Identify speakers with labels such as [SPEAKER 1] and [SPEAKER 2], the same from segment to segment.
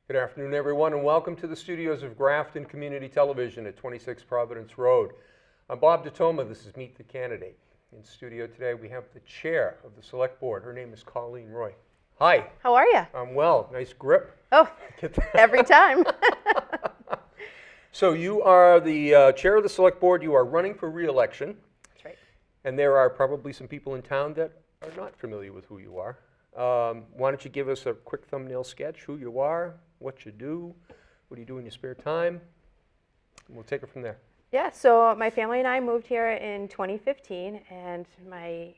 [SPEAKER 1] Good afternoon, everyone, and welcome to the studios of Grafton Community Television at 26 Providence Road. I'm Bob DeToma. This is Meet the Candidate. In studio today, we have the chair of the Select Board. Her name is Colleen Roy. Hi.
[SPEAKER 2] How are you?
[SPEAKER 1] I'm well. Nice grip.
[SPEAKER 2] Oh, every time.
[SPEAKER 1] So you are the chair of the Select Board. You are running for re-election.
[SPEAKER 2] That's right.
[SPEAKER 1] And there are probably some people in town that are not familiar with who you are. Why don't you give us a quick thumbnail sketch, who you are, what you do, what do you do in your spare time, and we'll take it from there.
[SPEAKER 2] Yeah, so my family and I moved here in 2015, and my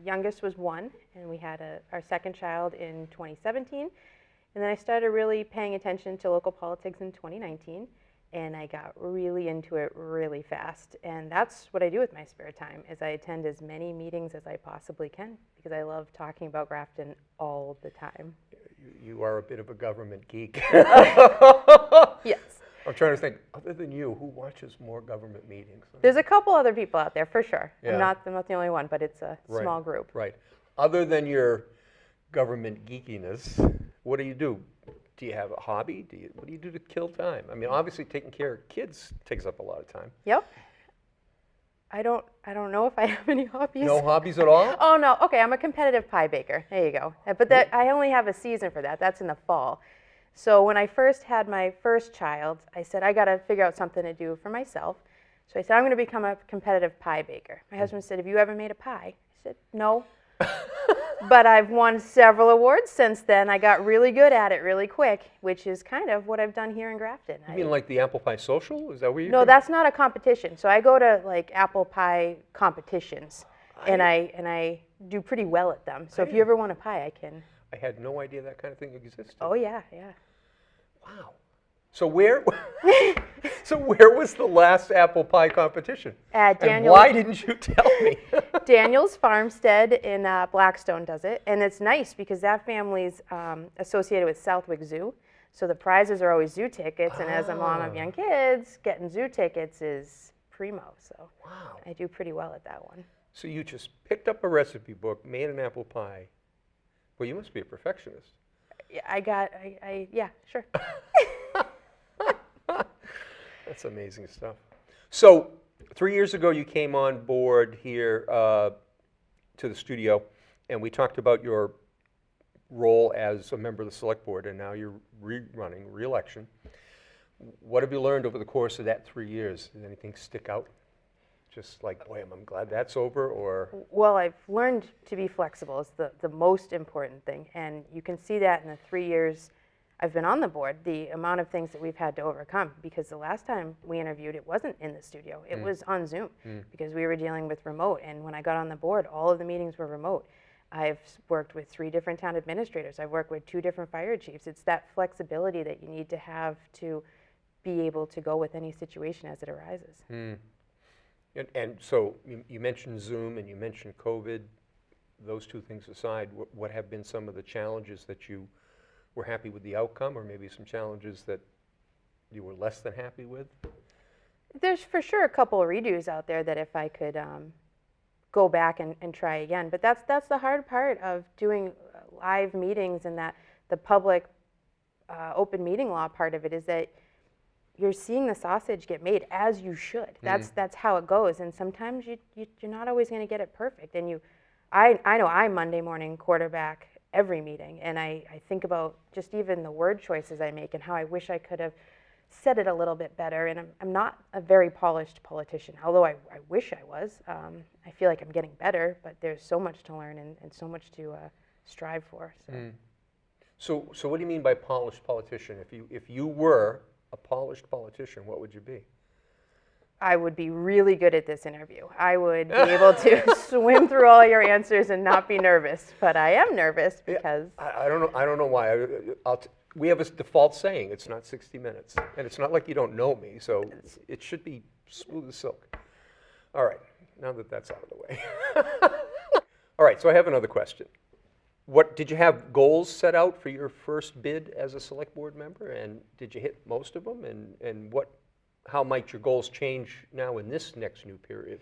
[SPEAKER 2] youngest was 1, and we had our second child in 2017. And then I started really paying attention to local politics in 2019, and I got really into it really fast. And that's what I do with my spare time, is I attend as many meetings as I possibly can, because I love talking about Grafton all the time.
[SPEAKER 1] You are a bit of a government geek.
[SPEAKER 2] Yes.
[SPEAKER 1] I'm trying to think, other than you, who watches more government meetings?
[SPEAKER 2] There's a couple other people out there, for sure.
[SPEAKER 1] Yeah.
[SPEAKER 2] I'm not the only one, but it's a small group.
[SPEAKER 1] Right. Other than your government geekiness, what do you do? Do you have a hobby? What do you do to kill time? I mean, obviously taking care of kids takes up a lot of time.
[SPEAKER 2] Yep. I don't know if I have any hobbies.
[SPEAKER 1] No hobbies at all?
[SPEAKER 2] Oh, no. Okay, I'm a competitive pie baker. There you go. But I only have a season for that. That's in the fall. So when I first had my first child, I said, I got to figure out something to do for myself. So I said, I'm going to become a competitive pie baker. My husband said, have you ever made a pie? I said, no. But I've won several awards since then. I got really good at it really quick, which is kind of what I've done here in Grafton.
[SPEAKER 1] You mean like the apple pie social? Is that where you
[SPEAKER 2] No, that's not a competition. So I go to like apple pie competitions, and I do pretty well at them. So if you ever want a pie, I can.
[SPEAKER 1] I had no idea that kind of thing existed.
[SPEAKER 2] Oh yeah, yeah.
[SPEAKER 1] Wow. So where was the last apple pie competition?
[SPEAKER 2] At
[SPEAKER 1] and why didn't you tell me?
[SPEAKER 2] Daniel's Farmstead in Blackstone does it, and it's nice because that family's associated with Southwick Zoo, so the prizes are always zoo tickets, and as a mom of young kids, getting zoo tickets is primo, so
[SPEAKER 1] wow.
[SPEAKER 2] I do pretty well at that one.
[SPEAKER 1] So you just picked up a recipe book, made an apple pie. Well, you must be a perfectionist.
[SPEAKER 2] Yeah, sure.
[SPEAKER 1] That's amazing stuff. So 3 years ago, you came on board here to the studio, and we talked about your role as a member of the Select Board, and now you're running re-election. What have you learned over the course of that 3 years? Did anything stick out? Just like, boy, I'm glad that's over, or?
[SPEAKER 2] Well, I've learned to be flexible is the most important thing, and you can see that in the 3 years I've been on the board, the amount of things that we've had to overcome, because the last time we interviewed, it wasn't in the studio. It was on Zoom because we were dealing with remote. And when I got on the board, all of the meetings were remote. I've worked with 3 different town administrators. I've worked with 2 different fire chiefs. It's that flexibility that you need to have to be able to go with any situation as it arises.
[SPEAKER 1] And so you mentioned Zoom and you mentioned COVID. Those 2 things aside, what have been some of the challenges that you were happy with the outcome, or maybe some challenges that you were less than happy with?
[SPEAKER 2] There's for sure a couple of redos out there that if I could go back and try again. But that's the hard part of doing live meetings, and that the public open meeting law part of it is that you're seeing the sausage get made, as you should. That's how it goes, and sometimes you're not always going to get it perfect. And I know I Monday morning quarterback every meeting, and I think about just even the word choices I make and how I wish I could have said it a little bit better. And I'm not a very polished politician, although I wish I was. I feel like I'm getting better, but there's so much to learn and so much to strive for.
[SPEAKER 1] So what do you mean by polished politician? If you were a polished politician, what would you be?
[SPEAKER 2] I would be really good at this interview. I would be able to swim through all your answers and not be nervous, but I am nervous because
[SPEAKER 1] I don't know why. We have a default saying, it's not 60 minutes, and it's not like you don't know me, so it should be smooth as silk. All right, now that that's out of the way. All right, so I have another question. What did you have goals set out for your first bid as a Select Board member, and did you hit most of them, and how might your goals change now in this next new period?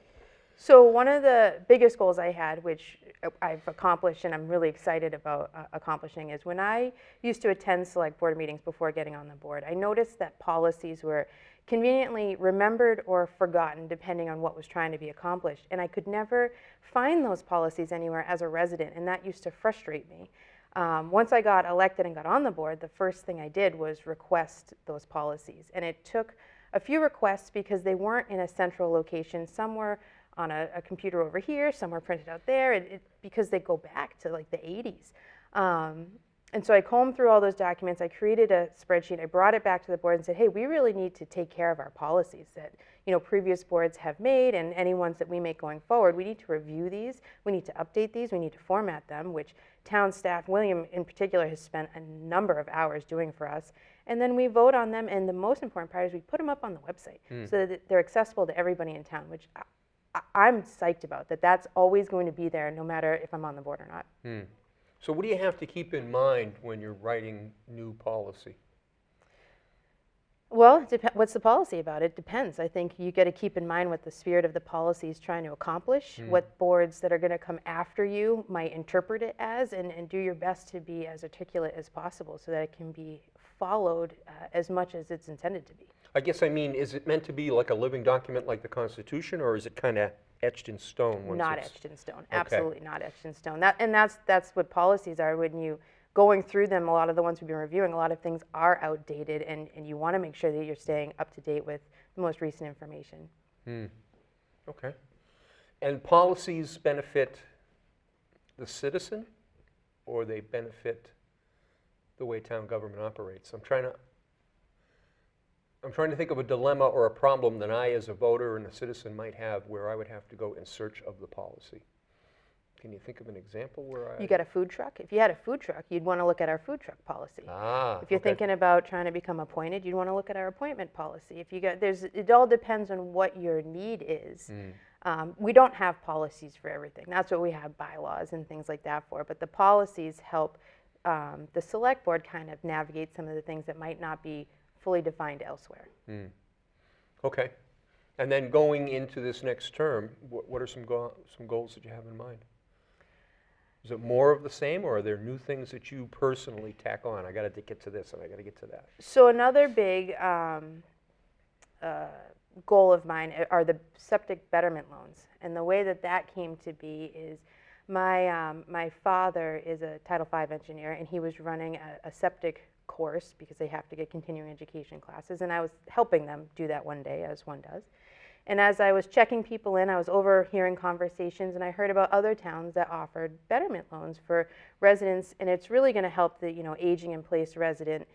[SPEAKER 2] So one of the biggest goals I had, which I've accomplished and I'm really excited about accomplishing, is when I used to attend select board meetings before getting on the board, I noticed that policies were conveniently remembered or forgotten depending on what was trying to be accomplished. And I could never find those policies anywhere as a resident, and that used to frustrate me. Once I got elected and got on the board, the first thing I did was request those policies. And it took a few requests because they weren't in a central location. Some were on a computer over here, some were printed out there, because they go back to like the 80s. And so I combed through all those documents, I created a spreadsheet, I brought it back to the board and said, hey, we really need to take care of our policies that previous boards have made and any ones that we make going forward. We need to review these, we need to update these, we need to format them, which town staff, William in particular, has spent a number of hours doing for us. And then we vote on them, and the most important part is we put them up on the website so that they're accessible to everybody in town, which I'm psyched about, that's always going to be there no matter if I'm on the board or not.
[SPEAKER 1] So what do you have to keep in mind when you're writing new policy?
[SPEAKER 2] Well, what's the policy about? It depends. I think you got to keep in mind what the spirit of the policy is trying to accomplish, what boards that are going to come after you might interpret it as, and do your best to be as articulate as possible so that it can be followed as much as it's intended to be.
[SPEAKER 1] I guess I mean, is it meant to be like a living document like the Constitution, or is it kind of etched in stone?
[SPEAKER 2] Not etched in stone. Absolutely not etched in stone. That's what policies are. When you going through them, a lot of the ones we've been reviewing, a lot of things are outdated, and you want to make sure that you're staying up to date with the most recent information.
[SPEAKER 1] Okay. And policies benefit the citizen, or they benefit the way town government operates? I'm trying to think of a dilemma or a problem that I, as a voter and a citizen, might have where I would have to go in search of the policy. Can you think of an example where
[SPEAKER 2] You got a food truck? If you had a food truck, you'd want to look at our food truck policy. If you're thinking about trying to become appointed, you'd want to look at our appointment policy. If you got, it all depends on what your need is. We don't have policies for everything. That's what we have bylaws and things like that for. But the policies help the select board kind of navigate some of the things that might not be fully defined elsewhere.
[SPEAKER 1] Okay. And then going into this next term, what are some goals that you have in mind? Is it more of the same, or are there new things that you personally tack on? I got to get to this and I got to get to that.
[SPEAKER 2] So another big goal of mine are the septic betterment loans. And the way that came to be is my father is a Title V engineer, and he was running a septic course because they have to get continuing education classes, and I was helping them do that one day, as one does. And as I was checking people in, I was overhearing conversations, and I heard about other towns that offered betterment loans for residents, and it's really going to help the aging in place resident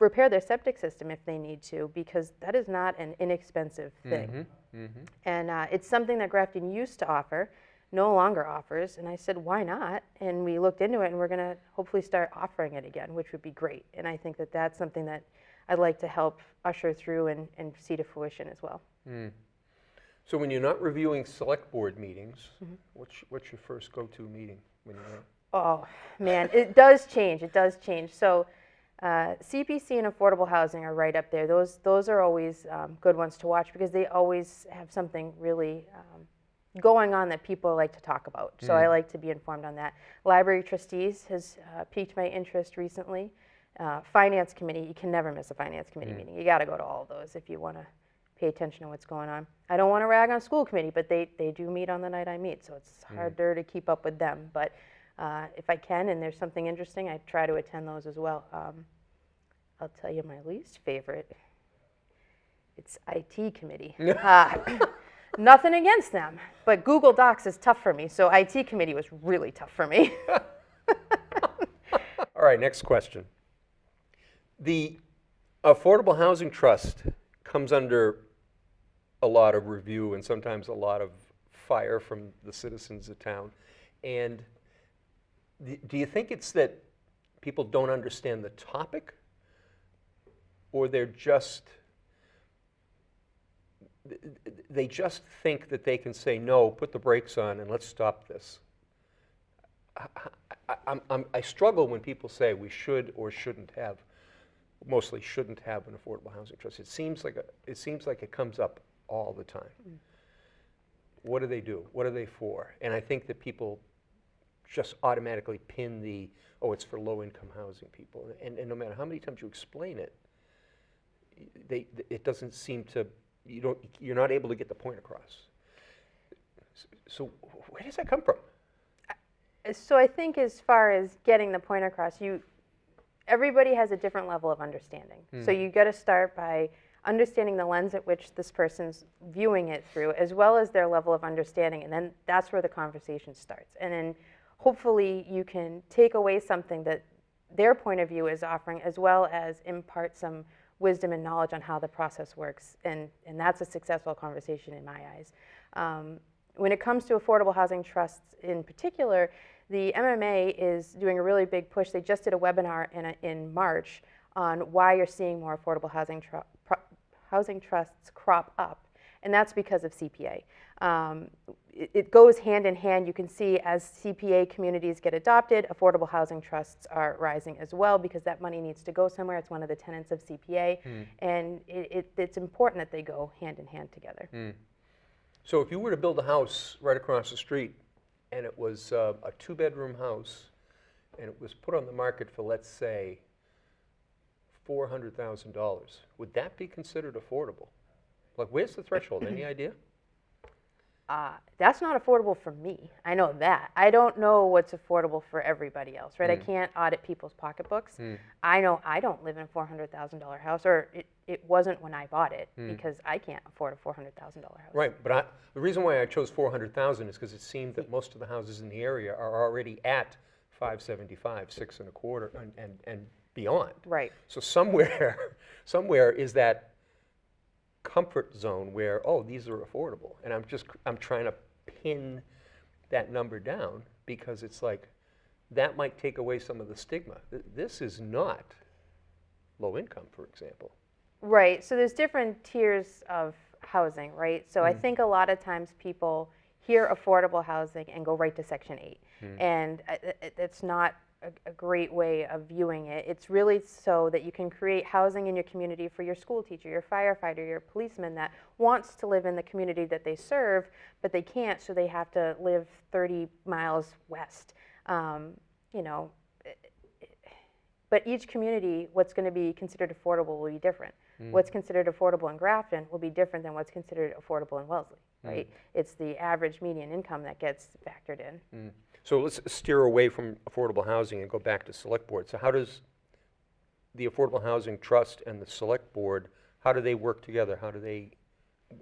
[SPEAKER 2] repair their septic system if they need to, because that is not an inexpensive thing. And it's something that Grafton used to offer, no longer offers, and I said, why not? And we looked into it, and we're going to hopefully start offering it again, which would be great. And I think that's something that I'd like to help usher through and see to fruition as well.
[SPEAKER 1] So when you're not reviewing select board meetings, what's your first go-to meeting when you're not?
[SPEAKER 2] Oh, man, it does change. It does change. So CPC and affordable housing are right up there. Those are always good ones to watch because they always have something really going on that people like to talk about. So I like to be informed on that. Library trustees has piqued my interest recently. Finance committee, you can never miss a finance committee meeting. You got to go to all of those if you want to pay attention to what's going on. I don't want to rag on school committee, but they do meet on the night I meet, so it's harder to keep up with them. But if I can and there's something interesting, I try to attend those as well. I'll tell you my least favorite. It's IT committee. Nothing against them, but Google Docs is tough for me, so IT committee was really tough for me.
[SPEAKER 1] All right, next question. The Affordable Housing Trust comes under a lot of review and sometimes a lot of fire from the citizens of town. And do you think it's that people don't understand the topic, or they just think that they can say, no, put the brakes on and let's stop this? I struggle when people say we should or shouldn't have, mostly shouldn't have an affordable housing trust. It seems like it comes up all the time. what do they do? What are they for? And I think that people just automatically pin the, oh, it's for low-income housing people. And no matter how many times you explain it, it doesn't seem to, you're not able to get the point across. So where does that come from?
[SPEAKER 2] So I think as far as getting the point across, everybody has a different level of understanding. So you got to start by understanding the lens at which this person's viewing it through, as well as their level of understanding, and then that's where the conversation starts. And then hopefully you can take away something that their point of view is offering, as well as impart some wisdom and knowledge on how the process works, and that's a successful conversation in my eyes. When it comes to affordable housing trusts in particular, the MMA is doing a really big push. They just did a webinar in March on why you're seeing more affordable housing trusts crop up, and that's because of CPA. It goes hand in hand. You can see as CPA communities get adopted, affordable housing trusts are rising as well because that money needs to go somewhere. It's one of the tenets of CPA, and it's important that they go hand in hand together.
[SPEAKER 1] So if you were to build a house right across the street, and it was a 2-bedroom house, and it was put on the market for, let's say, $400,000, would that be considered affordable? Like, where's the threshold? Any idea?
[SPEAKER 2] That's not affordable for me. I know that. I don't know what's affordable for everybody else, right? I can't audit people's pocketbooks. I know I don't live in a $400,000 house, or it wasn't when I bought it, because I can't afford a $400,000 house.
[SPEAKER 1] Right, but the reason why I chose 400,000 is because it seemed that most of the houses in the area are already at 575, 6 and a quarter, and beyond.
[SPEAKER 2] Right.
[SPEAKER 1] So somewhere is that comfort zone where, oh, these are affordable, and I'm trying to pin that number down, because it's like that might take away some of the stigma. This is not low income, for example.
[SPEAKER 2] Right. So there's different tiers of housing, right? So I think a lot of times people hear affordable housing and go right to Section 8, and it's not a great way of viewing it. It's really so that you can create housing in your community for your school teacher, your firefighter, your policeman that wants to live in the community that they serve, but they can't, so they have to live 30 miles west. You know, but each community, what's going to be considered affordable will be different. What's considered affordable in Grafton will be different than what's considered affordable in Wellesley, right? It's the average median income that gets factored in.
[SPEAKER 1] So let's steer away from affordable housing and go back to select board. So how does the Affordable Housing Trust and the select board, how do they work together?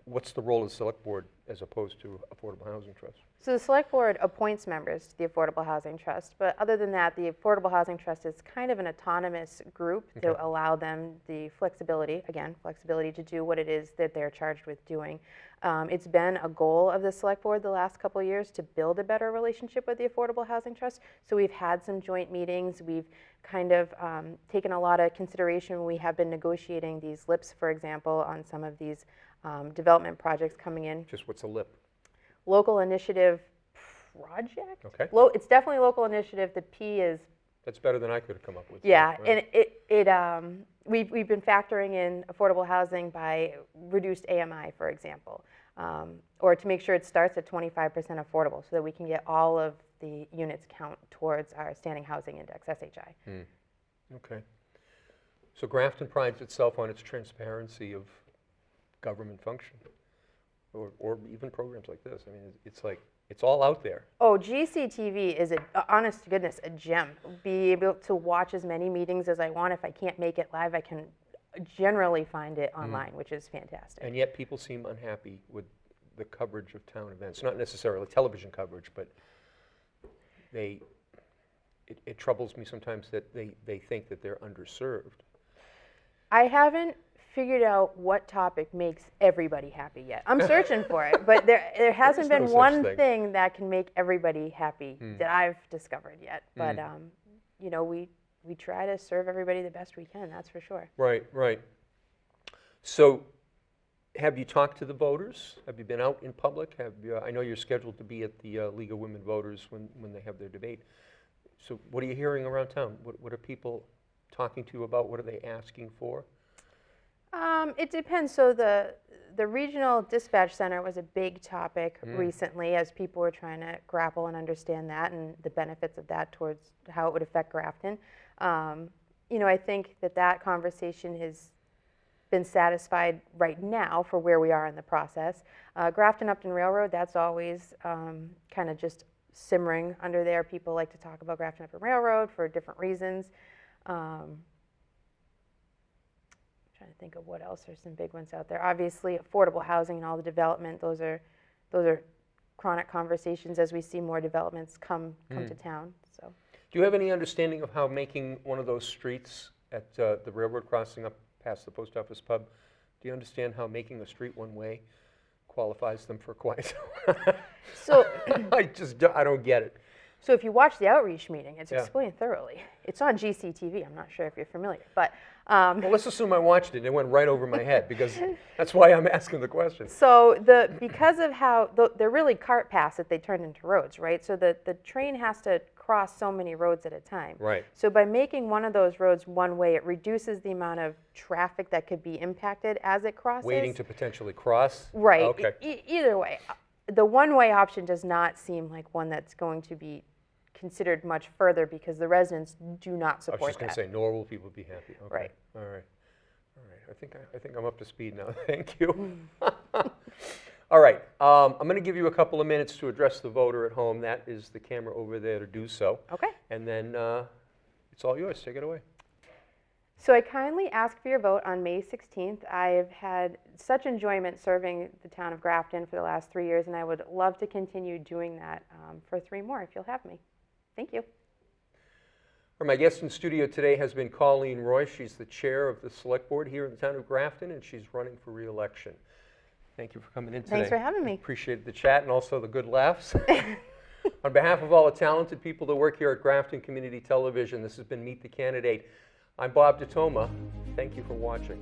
[SPEAKER 1] What's the role of the select board as opposed to Affordable Housing Trust?
[SPEAKER 2] So the select board appoints members to the Affordable Housing Trust, but other than that, the Affordable Housing Trust is kind of an autonomous group to allow them the flexibility to do what it is that they're charged with doing. It's been a goal of the select board the last couple of years to build a better relationship with the Affordable Housing Trust. So we've had some joint meetings. We've kind of taken a lot of consideration. We have been negotiating these LIPs, for example, on some of these development projects coming in.
[SPEAKER 1] Just what's a LIP?
[SPEAKER 2] Local initiative project?
[SPEAKER 1] Okay.
[SPEAKER 2] It's definitely local initiative. The P is...
[SPEAKER 1] That's better than I could have come up with.
[SPEAKER 2] Yeah,
[SPEAKER 1] Right.
[SPEAKER 2] and we've been factoring in affordable housing by reduced AMI, for example, or to make sure it starts at 25% affordable so that we can get all of the units count towards our standing housing index, SHI.
[SPEAKER 1] Okay. So Grafton prides itself on its transparency of government function, or even programs like this. I mean, it's like, it's all out there.
[SPEAKER 2] Oh, GCTV is, honest to goodness, a gem. Be able to watch as many meetings as I want. If I can't make it live, I can generally find it online, which is fantastic.
[SPEAKER 1] And yet people seem unhappy with the coverage of town events. Not necessarily television coverage, but it troubles me sometimes that they think that they're underserved.
[SPEAKER 2] I haven't figured out what topic makes everybody happy yet. I'm searching for it, but there hasn't been one thing that can make everybody happy that I've discovered yet. But you know, we try to serve everybody the best we can. That's for sure.
[SPEAKER 1] Right, right. So, have you talked to the voters? Have you been out in public? I know you're scheduled to be at the League of Women Voters when they have their debate. So, what are you hearing around town? What are people talking to you about? What are they asking for?
[SPEAKER 2] It depends. So the the regional dispatch center was a big topic recently as people were trying to grapple and understand that and the benefits of that towards how it would affect Grafton. You know, I think that conversation has been satisfied right now for where we are in the process. Grafton Upton Railroad, that's always kind of just simmering under there. People like to talk about Grafton Upton Railroad for different reasons. Trying to think of what else. There's some big ones out there. Obviously, affordable housing and all the development. Those are chronic conversations as we see more developments come to town. So,
[SPEAKER 1] Do you have any understanding of how making one of those streets at the railroad crossing up past the post office pub, do you understand how making a street one way qualifies them for quiet?
[SPEAKER 2] so
[SPEAKER 1] I don't get it.
[SPEAKER 2] So if you watch the outreach meeting, it's
[SPEAKER 1] Yeah.
[SPEAKER 2] explained thoroughly. It's on GCTV. I'm not sure if you're familiar, but
[SPEAKER 1] Well, let's assume I watched it. It went right over my head because that's why I'm asking the question.
[SPEAKER 2] so because of how they're really cart paths that they turned into roads, right? So the train has to cross so many roads at a time.
[SPEAKER 1] Right.
[SPEAKER 2] So by making one of those roads one way, it reduces the amount of traffic that could be impacted as it crosses.
[SPEAKER 1] Waiting to potentially cross?
[SPEAKER 2] Right.
[SPEAKER 1] Okay.
[SPEAKER 2] Either way, the one-way option does not seem like one that's going to be considered much further because the residents do not
[SPEAKER 1] I
[SPEAKER 2] support
[SPEAKER 1] was just going
[SPEAKER 2] that.
[SPEAKER 1] to say, nor will people be happy. Okay.
[SPEAKER 2] Right.
[SPEAKER 1] All right. All right. I think I'm up to speed now. Thank you. All right. I'm going to give you a couple of minutes to address the voter at home. That is the camera over there to do so.
[SPEAKER 2] Okay.
[SPEAKER 1] And then it's all yours. Take it away.
[SPEAKER 2] So I kindly ask for your vote on May 16th. I've had such enjoyment serving the town of Grafton for the last 3 years, and I would love to continue doing that for 3 more if you'll have me. Thank you.
[SPEAKER 1] My guest in studio today has been Colleen Roy. She's the chair of the select board here in the town of Grafton, and she's running for re-election. Thank you for coming in today.
[SPEAKER 2] Thanks for having me.
[SPEAKER 1] Appreciate the chat and also the good laughs. On behalf of all the talented people that work here at Grafton Community Television, this has been Meet the Candidate. I'm Bob DeToma. Thank you for watching.